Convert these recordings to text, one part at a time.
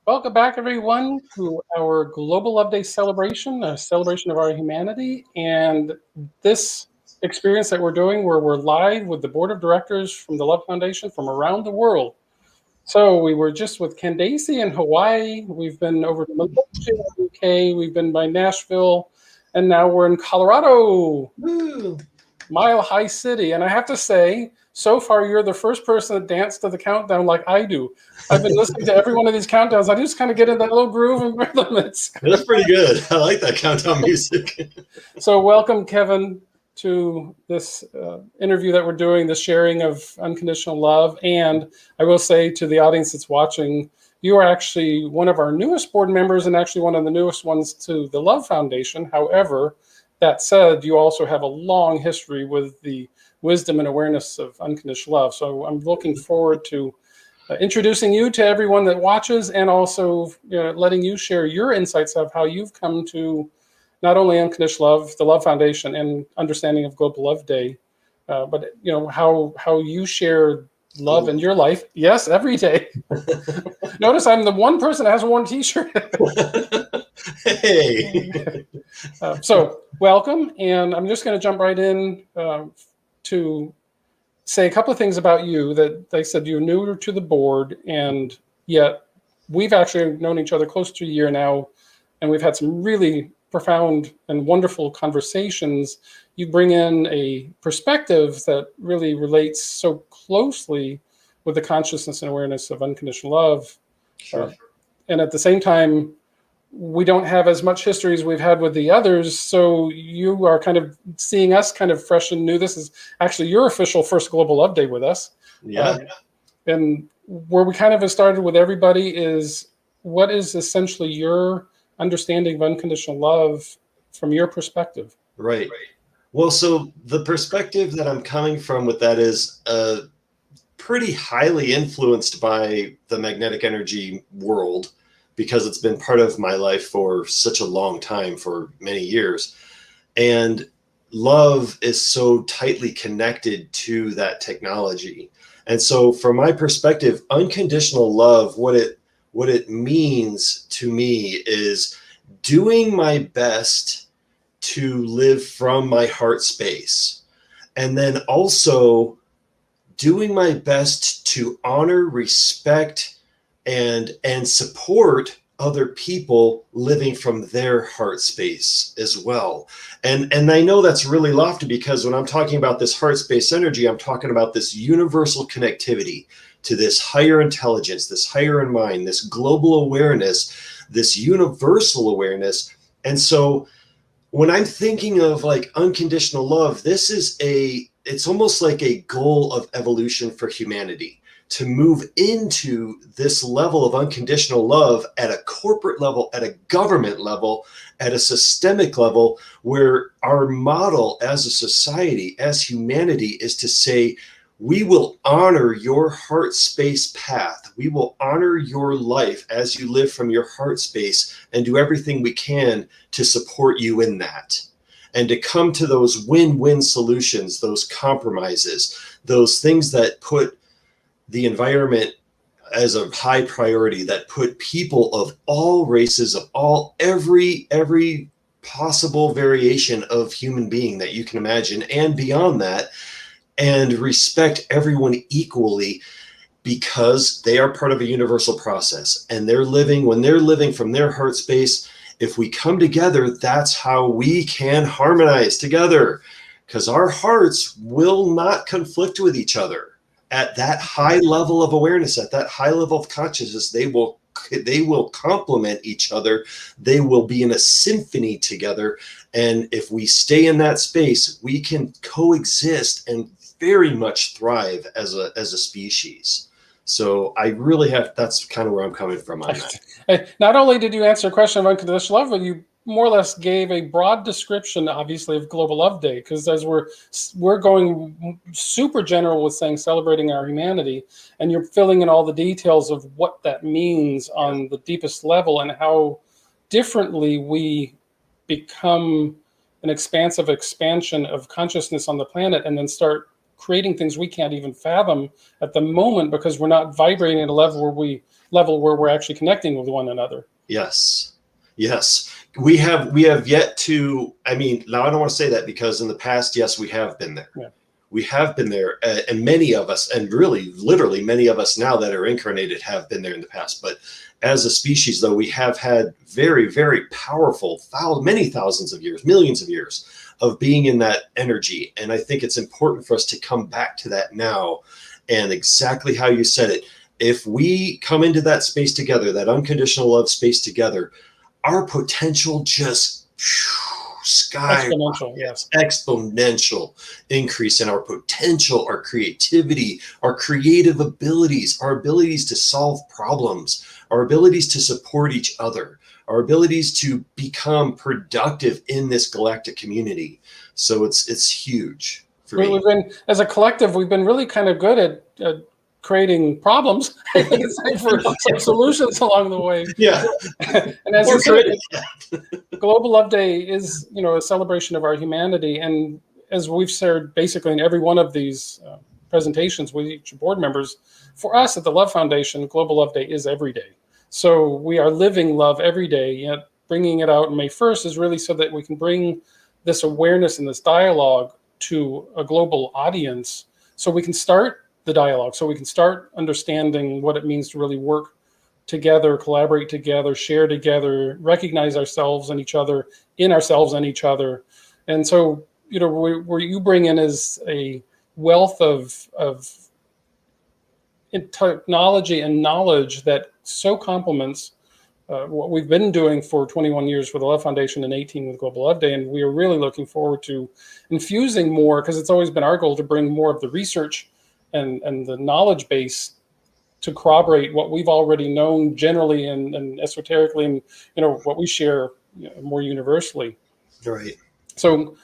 Welcome back, everyone, to our Global Love Day celebration, a celebration of our humanity. And this experience that we're doing, where we're live with the board of directors from the Love Foundation from around the world. So we were just with Candace in Hawaii. We've been over to Malaysia, UK. We've been by Nashville. And now we're in Colorado. Woo. Mile High City. And I have to say, so far, you're the first person that danced to the countdown like I do. I've been listening to every one of these countdowns. I just kind of get in that little groove and rhythm. That's pretty good. I like that countdown music. So welcome, Kevin, to this interview that we're doing, the sharing of unconditional love. And I will say to the audience that's watching, you are actually one of our newest board members and actually one of the newest ones to the Love Foundation. However, that said, you also have a long history with the wisdom and awareness of unconditional love. So I'm looking forward to introducing you to everyone that watches, and also letting you share your insights of how you've come to not only unconditional love, the Love Foundation, and understanding of Global Love Day, but how you share love in your life. Yes, every day. Notice I'm the one person that has worn a T-shirt. Hey. So welcome, and I'm just going to jump right in to say a couple of things about you. That they said you're new to the board, and yet we've actually known each other close to a year now, and we've had some really profound and wonderful conversations. You bring in a perspective that really relates so closely with the consciousness and awareness of unconditional love. Sure. And at the same time, we don't have as much history as we've had with the others. So you are kind of seeing us kind of fresh and new. This is actually your official first Global Love Day with us. Yeah. And where we kind of have started with everybody is, what is essentially your understanding of unconditional love from your perspective? Right. Well, so the perspective that I'm coming from with that is pretty highly influenced by the magnetic energy world, because it's been part of my life for such a long time, for many years. And love is so tightly connected to that technology. And so from my perspective, unconditional love, what it means to me is doing my best to live from my heart space. And then also doing my best to honor, respect, and support other people living from their heart space as well. And I know that's really lofty, because when I'm talking about this heart space energy, I'm talking about this universal connectivity to this higher intelligence, this higher mind, this global awareness, this universal awareness. And so when I'm thinking of like unconditional love, it's almost like a goal of evolution for humanity, to move into this level of unconditional love at a corporate level, at a government level, at a systemic level, where our model as a society, as humanity, is to say, we will honor your heart space path. We will honor your life as you live from your heart space, and do everything we can to support you in that. And to come to those win-win solutions, those compromises, those things that put the environment as a high priority, that put people of all races, of every possible variation of human being that you can imagine, and beyond that, and respect everyone equally, because they are part of a universal process, and when they're living from their heart space. If we come together, that's how we can harmonize together, because our hearts will not conflict with each other. At that high level of awareness, at that high level of consciousness, they will complement each other. They will be in a symphony together. And if we stay in that space, we can coexist and very much thrive as a species. So that's kind of where I'm coming from on that. Not only did you answer a question of unconditional love, but you more or less gave a broad description, obviously, of Global Love Day, because as we're going super general with saying celebrating our humanity, and you're filling in all the details of what that means on the deepest level, and how differently we become an expansion of consciousness on the planet, and then start creating things we can't even fathom at the moment because we're not vibrating at a level where we're actually connecting with one another. Yes. Yes. We have yet to, I mean, now I don't want to say that because in the past, yes, we have been there. Yeah. We have been there, and many of us, and really, literally many of us now that are incarnated have been there in the past. But as a species, though, we have had very, very powerful, many thousands of years, millions of years of being in that energy. And I think it's important for us to come back to that now. And exactly how you said it, if we come into that space together, that unconditional love space together, our potential just Exponential, yes. Exponential increase in our potential, our creativity, our creative abilities, our abilities to solve problems, our abilities to support each other, our abilities to become productive in this galactic community. So it's huge for me. We've been, as a collective, we've been really kind of good at creating problems, I think it's time for some solutions along the way. Yeah. And as you said, Global Love Day is, a celebration of our humanity. And as we've shared basically in every one of these presentations with each board members, for us at the Love Foundation, Global Love Day is every day. So we are living love every day. Yet bringing it out on May 1st is really so that we can bring this awareness and this dialogue to a global audience so we can start the dialogue, so we can start understanding what it means to really work together, collaborate together, share together, recognize ourselves and each other, in ourselves and each other. And so, where you bring in is a wealth of technology and knowledge that so complements what we've been doing for 21 years for the Love Foundation and 18 with Global Love Day. And we are really looking forward to infusing more, because it's always been our goal to bring more of the research and the knowledge base to corroborate what we've already known generally and esoterically, and what we share more universally. Right. So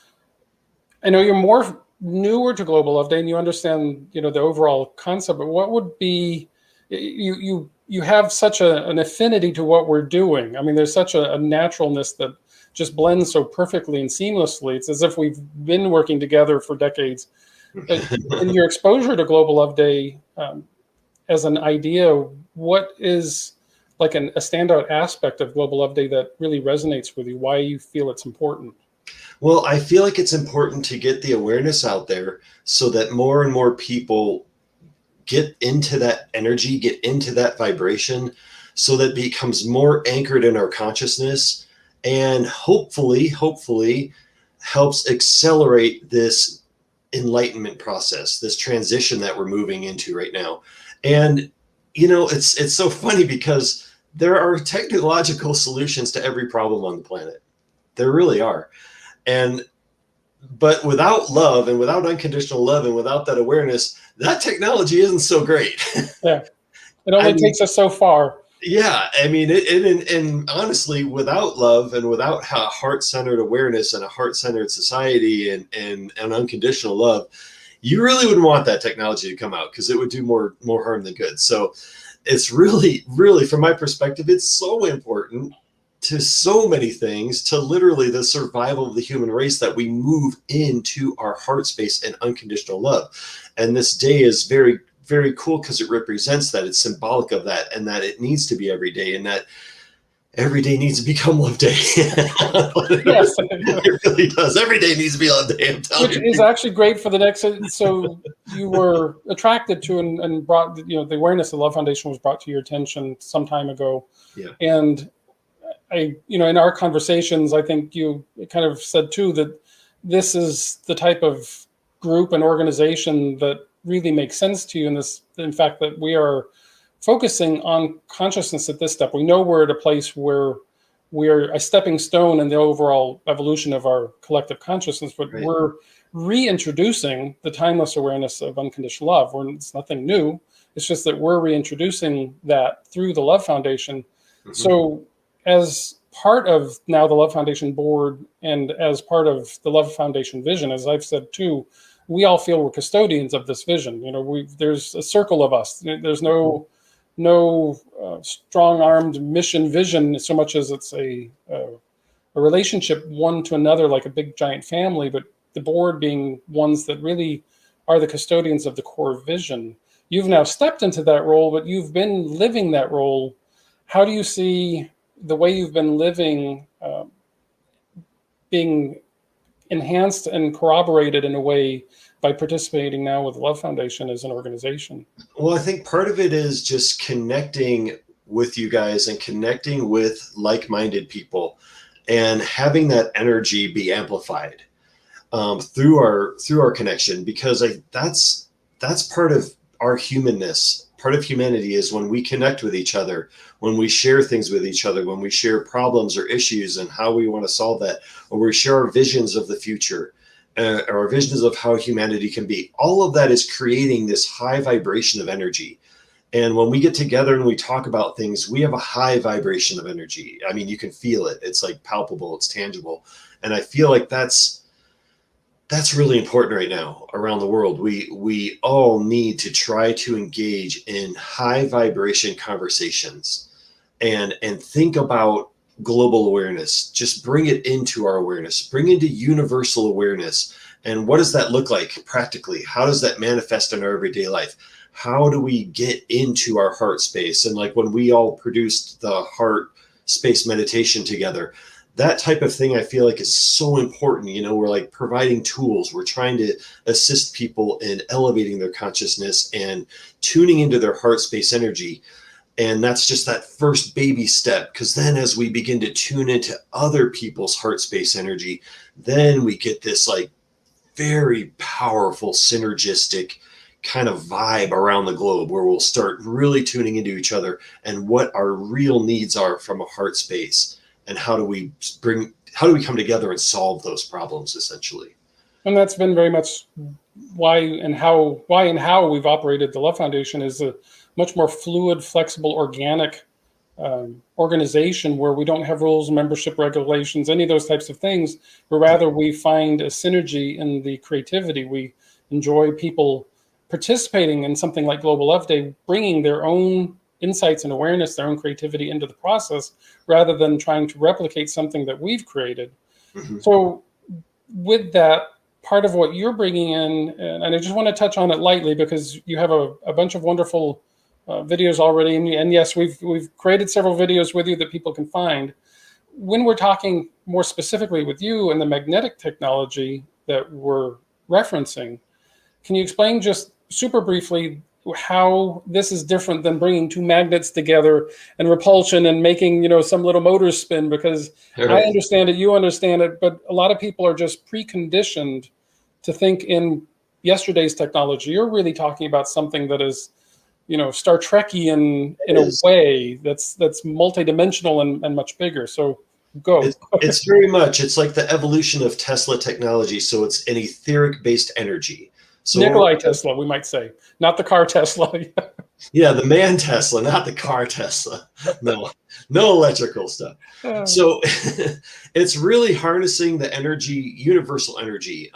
I know you're more newer to Global Love Day and you understand the overall concept, but what would be you have such an affinity to what we're doing. I mean, there's such a naturalness that just blends so perfectly and seamlessly. It's as if we've been working together for decades. In your exposure to Global Love Day, as an idea, what is like a standout aspect of Global Love Day that really resonates with you? Why you feel it's important? Well, I feel like it's important to get the awareness out there so that more and more people get into that energy, get into that vibration, so that it becomes more anchored in our consciousness, and hopefully helps accelerate this enlightenment process, this transition that we're moving into right now. And it's so funny because there are technological solutions to every problem on the planet. There really are. But without love and without unconditional love and without that awareness, that technology isn't so great. Yeah, it only takes us so far. Yeah, I mean, and honestly, without love and without heart-centered awareness and a heart-centered society and unconditional love, you really wouldn't want that technology to come out, because it would do more harm than good. So it's really, really, from my perspective, it's so important to so many things, to literally the survival of the human race, that we move into our heart space and unconditional love. And this day is very, very cool because it represents that. It's symbolic of that, and that it needs to be every day, and that every day needs to become Love Day. Yes, it really does. Every day needs to be Love Day. I'm telling you. Which is actually great for the next. So you were attracted to and brought the awareness of the Love Foundation was brought to your attention some time ago. Yeah. And in our conversations, I think you kind of said too that this is the type of group and organization that really makes sense to you in fact, that we are focusing on consciousness at this step. We know we're at a place where we're a stepping stone in the overall evolution of our collective consciousness, but right. We're reintroducing the timeless awareness of unconditional love. It's nothing new. It's just that we're reintroducing that through the Love Foundation. Mm-hmm. So as part of now the Love Foundation board and as part of the Love Foundation vision, as I've said too, we all feel we're custodians of this vision. There's a circle of us. There's no strong-armed mission vision so much as it's a relationship one to another, like a big giant family, but the board being ones that really are the custodians of the core vision. You've now stepped into that role, but you've been living that role. How do you see the way you've been living being enhanced and corroborated in a way by participating now with the Love Foundation as an organization? Well, I think part of it is just connecting with you guys and connecting with like-minded people and having that energy be amplified through our connection, because that's part of our humanness. Part of humanity is when we connect with each other, when we share things with each other, when we share problems or issues and how we want to solve that, or we share our visions of the future, our visions of how humanity can be. All of that is creating this high vibration of energy. And when we get together and we talk about things, we have a high vibration of energy. I mean, you can feel it. It's like palpable, it's tangible. And I feel like that's really important right now around the world. We all need to try to engage in high vibration conversations and think about global awareness. Just bring it into our awareness, bring into universal awareness. And what does that look like practically? How does that manifest in our everyday life? How do we get into our heart space? And like when we all produced the heart space meditation together, that type of thing I feel like is so important. You know, we're like providing tools. We're trying to assist people in elevating their consciousness and tuning into their heart space energy. And that's just that first baby step, because then as we begin to tune into other people's heart space energy, then we get this like very powerful synergistic kind of vibe around the globe where we'll start really tuning into each other and what our real needs are from a heart space, and how do we come together and solve those problems essentially. And that's been very much why and how we've operated the Love Foundation is a much more fluid, flexible, organic organization where we don't have rules, membership regulations, any of those types of things, but rather we find a synergy in the creativity. We enjoy people participating in something like Global Love Day, bringing their own insights and awareness, their own creativity into the process, rather than trying to replicate something that we've created. Mm-hmm. So with that, part of what you're bringing in, and I just want to touch on it lightly because you have a bunch of wonderful videos already. And yes, we've created several videos with you that people can find. When we're talking more specifically with you and the magnetic technology that we're referencing, can you explain just super briefly how this is different than bringing two magnets together and repulsion and making, some little motor spin? Because right. I understand it, you understand it, but a lot of people are just preconditioned to think in yesterday's technology. You're really talking about something that is, Star Trek-y in a way that's multidimensional and much bigger. So go. It's very much, it's like the evolution of Tesla technology. So it's an etheric-based energy. So Nikolai Tesla, we might say, not the car Tesla. Yeah, the man Tesla, not the car Tesla. No electrical stuff. So it's really harnessing the energy, universal energy.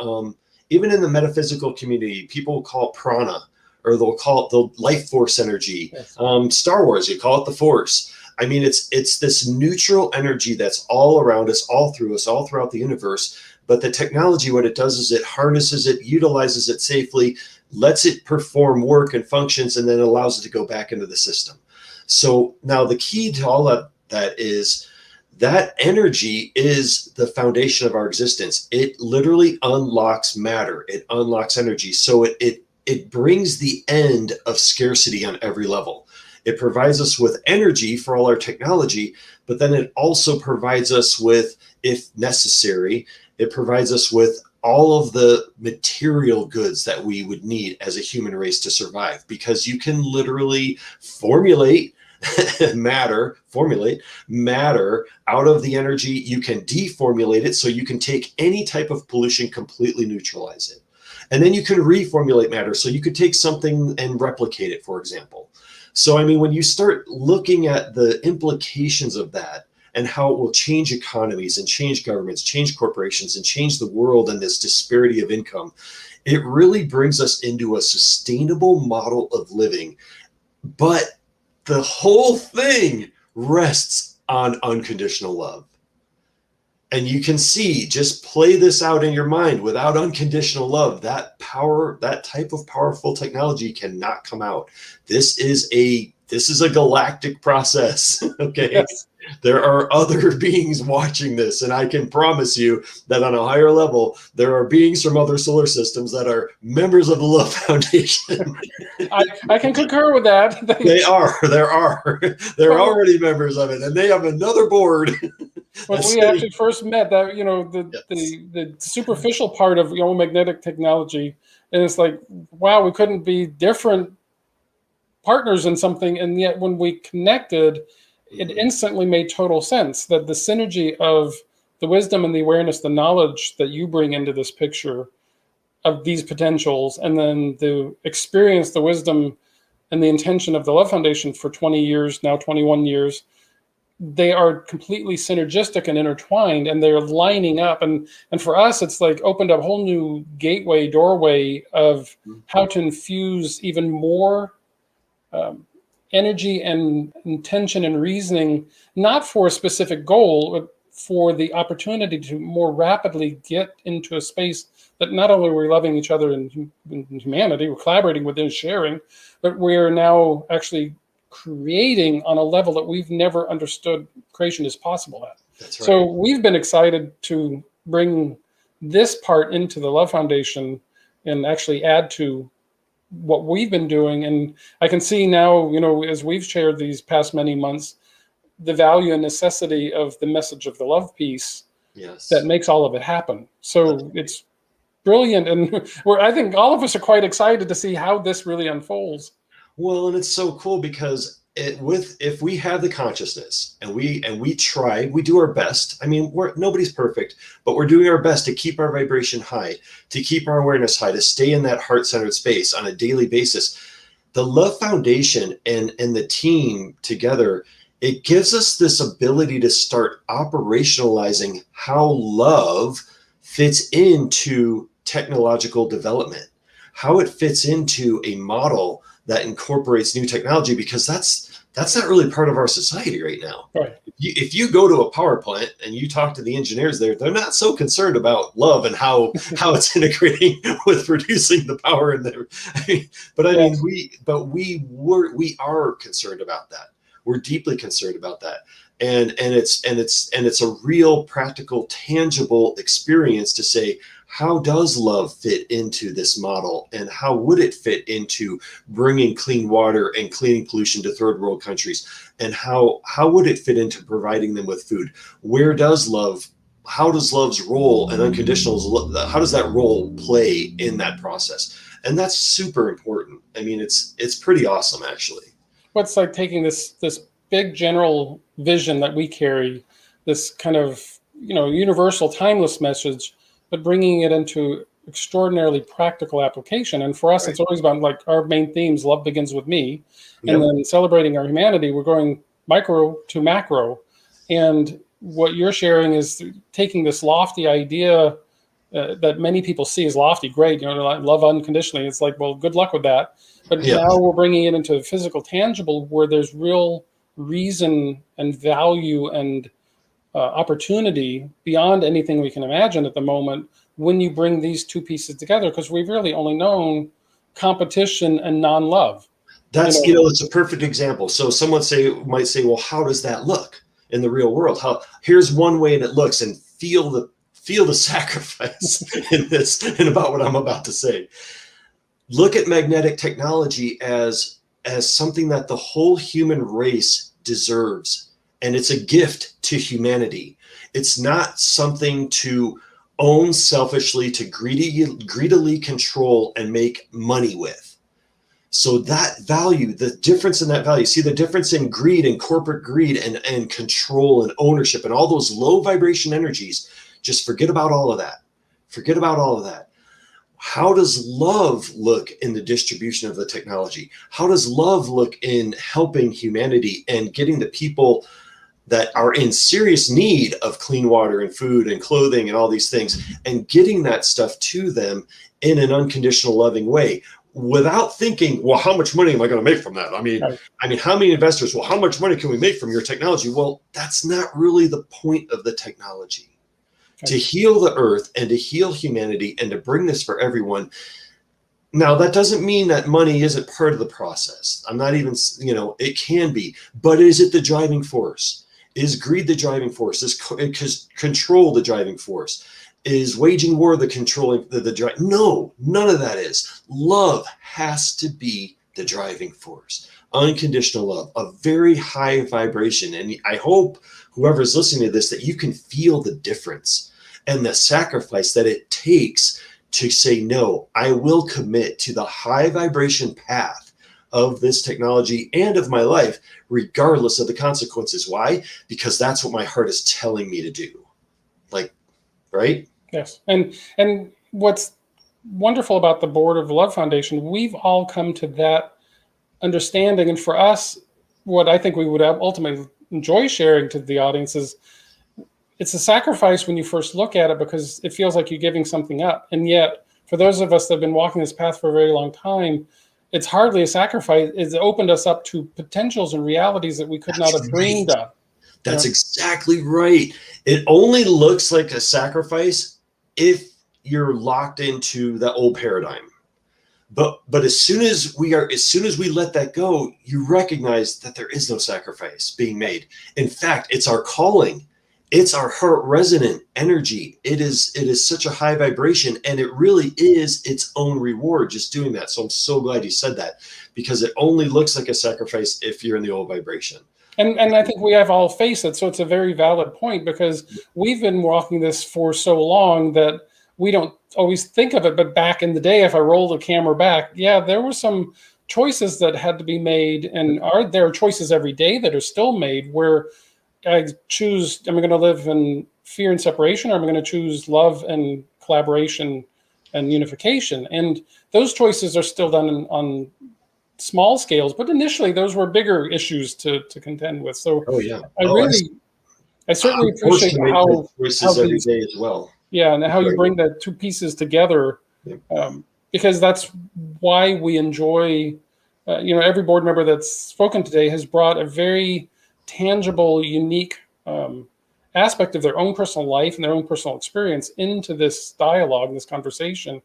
Even in the metaphysical community, people call it prana, or they'll call it the life force energy. Yes. Star Wars, you call it the force. I mean, it's this neutral energy that's all around us, all through us, all throughout the universe. But the technology, what it does is it harnesses it, utilizes it safely, lets it perform work and functions, and then allows it to go back into the system. So now the key to all of that is that energy is the foundation of our existence. It literally unlocks matter. It unlocks energy. So it brings the end of scarcity on every level. It provides us with energy for all our technology, but then it also provides us with, if necessary, it provides us with all of the material goods that we would need as a human race to survive, because you can literally formulate matter out of the energy. You can deformulate it, so you can take any type of pollution, completely neutralize it. And then you can reformulate matter, so you could take something and replicate it, for example. So, I mean, when you start looking at the implications of that, and how it will change economies and change governments, change corporations, and change the world and this disparity of income, it really brings us into a sustainable model of living. But the whole thing rests on unconditional love. And you can see, just play this out in your mind without unconditional love. That power, that type of powerful technology cannot come out. This is a galactic process. Okay. Yes. There are other beings watching this, and I can promise you that on a higher level, there are beings from other solar systems that are members of the Love Foundation. I can concur with that. They're already members of it, and they have another board. When we actually first met, that Yes. the superficial part of magnetic technology, and it's like, wow, we couldn't be different partners in something, and yet when we connected, it instantly made total sense that the synergy of the wisdom and the awareness, the knowledge that you bring into this picture of these potentials, and then the experience, the wisdom, and the intention of the Love Foundation for 20 years, now 21 years, they are completely synergistic and intertwined, and they're lining up. And for us, it's like opened up a whole new doorway of how to infuse even more energy and intention and reasoning, not for a specific goal, but for the opportunity to more rapidly get into a space that not only we're loving each other in humanity, we're collaborating within sharing, but we're now actually creating on a level that we've never understood creation is possible at. That's right. So we've been excited to bring this part into the Love Foundation and actually add to what we've been doing. And I can see now, as we've shared these past many months, the value and necessity of the message of the love piece. Yes. That makes all of it happen. So it's brilliant. And I think all of us are quite excited to see how this really unfolds. Well, and it's so cool because if we have the consciousness and we try, we do our best. I mean, nobody's perfect, but we're doing our best to keep our vibration high, to keep our awareness high, to stay in that heart-centered space on a daily basis. The Love Foundation and the team together, it gives us this ability to start operationalizing how love fits into technological development, how it fits into a model that incorporates new technology, because that's not really part of our society right now. Right. If you go to a power plant and you talk to the engineers there, they're not so concerned about love and how it's integrating with producing the power in there. We are concerned about that. We're deeply concerned about that. And it's a real practical, tangible experience to say, how does love fit into this model, and how would it fit into bringing clean water and cleaning pollution to third world countries, and how would it fit into providing them with food? How does love's role and unconditional love, how does that role play in that process? And that's super important. I mean, it's pretty awesome, actually. What's like taking this big general vision that we carry, this kind of universal timeless message, but bringing it into extraordinarily practical application. And for us, It's always about, like, our main themes: love begins with me. Yep. And then celebrating our humanity, we're going micro to macro. And what you're sharing is taking this lofty idea that many people see as lofty, great, love unconditionally. It's like, well, good luck with that. But now we're bringing it into physical, tangible, where there's real reason and value and opportunity beyond anything we can imagine at the moment when you bring these two pieces together, because we've really only known competition and non-love. That's it's a perfect example. So someone might say, well, how does that look in the real world? Here's one way that it looks, and feel the sacrifice in this and about what I'm about to say. Look at magnetic technology as something that the whole human race deserves. And it's a gift to humanity. It's not something to own selfishly, to greedily control and make money with. So that value, the difference in that value, see the difference in greed and corporate greed and control and ownership and all those low vibration energies. Just forget about all of that. Forget about all of that. How does love look in the distribution of the technology? How does love look in helping humanity and getting the people that are in serious need of clean water and food and clothing and all these things, and getting that stuff to them in an unconditional, loving way, without thinking, well, how much money am I going to make from that? I mean, how many investors? Well, how much money can we make from your technology? Well, that's not really the point of the technology. to heal the earth and to heal humanity and to bring this for everyone. Now, that doesn't mean that money isn't part of the process. I'm not even, it can be, but is it the driving force? Is greed the driving force? Is control the driving force? Is waging war the controlling the drive? No, none of that is. Love has to be the driving force. Unconditional love, a very high vibration. And I hope whoever's listening to this, that you can feel the difference and the sacrifice that it takes to say, no, I will commit to the high vibration path of this technology and of my life, regardless of the consequences. Why? Because that's what my heart is telling me to do. Like, right? Yes. And what's wonderful about the board of the Love Foundation, we've all come to that understanding. And for us, what I think we would ultimately enjoy sharing to the audience is, it's a sacrifice when you first look at it, because it feels like you're giving something up. And yet, for those of us that have been walking this path for a very long time, it's hardly a sacrifice. It's opened us up to potentials and realities that we could not have dreamed of. That's exactly right. It only looks like a sacrifice if you're locked into that old paradigm. But as soon as we let that go, you recognize that there is no sacrifice being made. In fact, it's our calling. It's our heart resonant energy. It is such a high vibration, and it really is its own reward just doing that. So I'm so glad you said that, because it only looks like a sacrifice if you're in the old vibration. And I think we have all faced it. So it's a very valid point, because we've been walking this for so long that we don't always think of it. But back in the day, if I roll the camera back, yeah, there were some choices that had to be made, and there are choices every day that are still made, where I choose, am I going to live in fear and separation, or am I going to choose love and collaboration and unification? And those choices are still done on small scales, but initially those were bigger issues to contend with. So I certainly appreciate how choices every day as well. Yeah, and how you bring the two pieces together, because that's why we enjoy, every board member that's spoken today has brought a very tangible, unique aspect of their own personal life and their own personal experience into this dialogue, this conversation,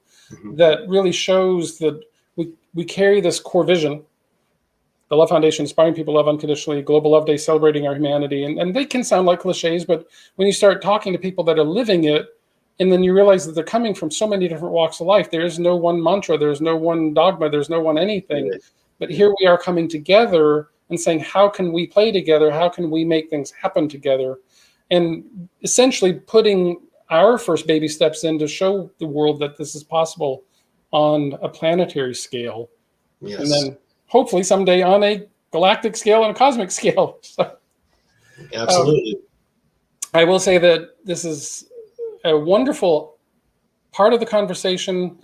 that really shows that we carry this core vision. The Love Foundation, inspiring people to love unconditionally, Global Love Day, celebrating our humanity. And they can sound like cliches, but when you start talking to people that are living it, and then you realize that they're coming from so many different walks of life, there is no one mantra, there's no one dogma, there's no one anything. But here we are coming together and saying, how can we play together? How can we make things happen together? And essentially putting our first baby steps in to show the world that this is possible on a planetary scale. Yes. And then hopefully someday on a galactic scale and a cosmic scale. So, absolutely. I will say that this is a wonderful part of the conversation.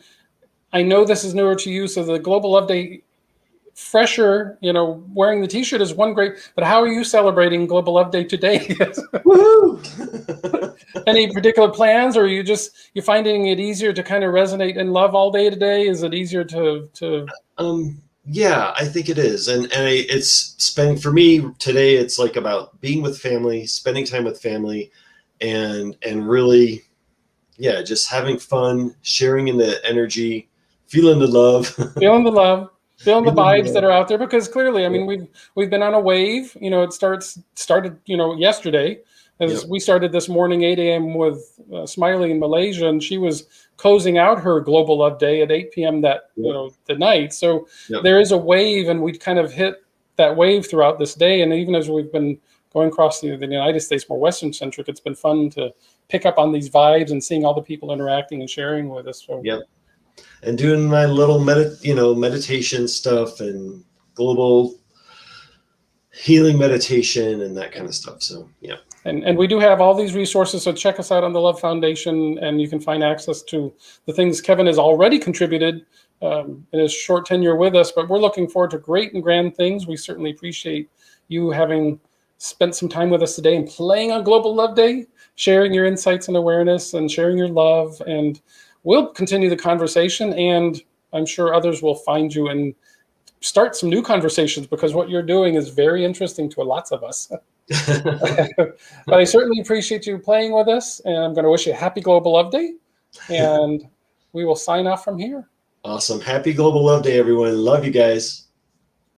I know this is newer to you, so the Global Love Day, fresher, wearing the t-shirt is one great, but how are you celebrating Global Love Day today? Woohoo! Any particular plans, or are you finding it easier to kind of resonate in love all day today? Is it easier to Yeah, I think it is. And it's spending, for me today, it's like about being with family, spending time with family, and really, just having fun, sharing in the energy, feeling the love. Feeling the love. Feeling the vibes that are out there, because clearly, I mean, we've been on a wave. It started yesterday, as we started this morning 8 a.m. with Smiley in Malaysia, and she was closing out her Global Love Day at 8 p.m. that the night. So there is a wave, and we kind of hit that wave throughout this day. And even as we've been going across the United States, more Western centric, it's been fun to pick up on these vibes and seeing all the people interacting and sharing with us. So and doing my little meditation stuff and global healing meditation and that kind of stuff. So and we do have all these resources, so check us out on the Love Foundation, and you can find access to the things Kevin has already contributed in his short tenure with us. But we're looking forward to great and grand things. We certainly appreciate you having spent some time with us today and playing on Global Love Day, sharing your insights and awareness and sharing your love. And we'll continue the conversation, and I'm sure others will find you and start some new conversations, because what you're doing is very interesting to lots of us. But I certainly appreciate you playing with us, and I'm going to wish you a happy Global Love Day, and we will sign off from here. Awesome. Happy Global Love Day, everyone. Love you guys.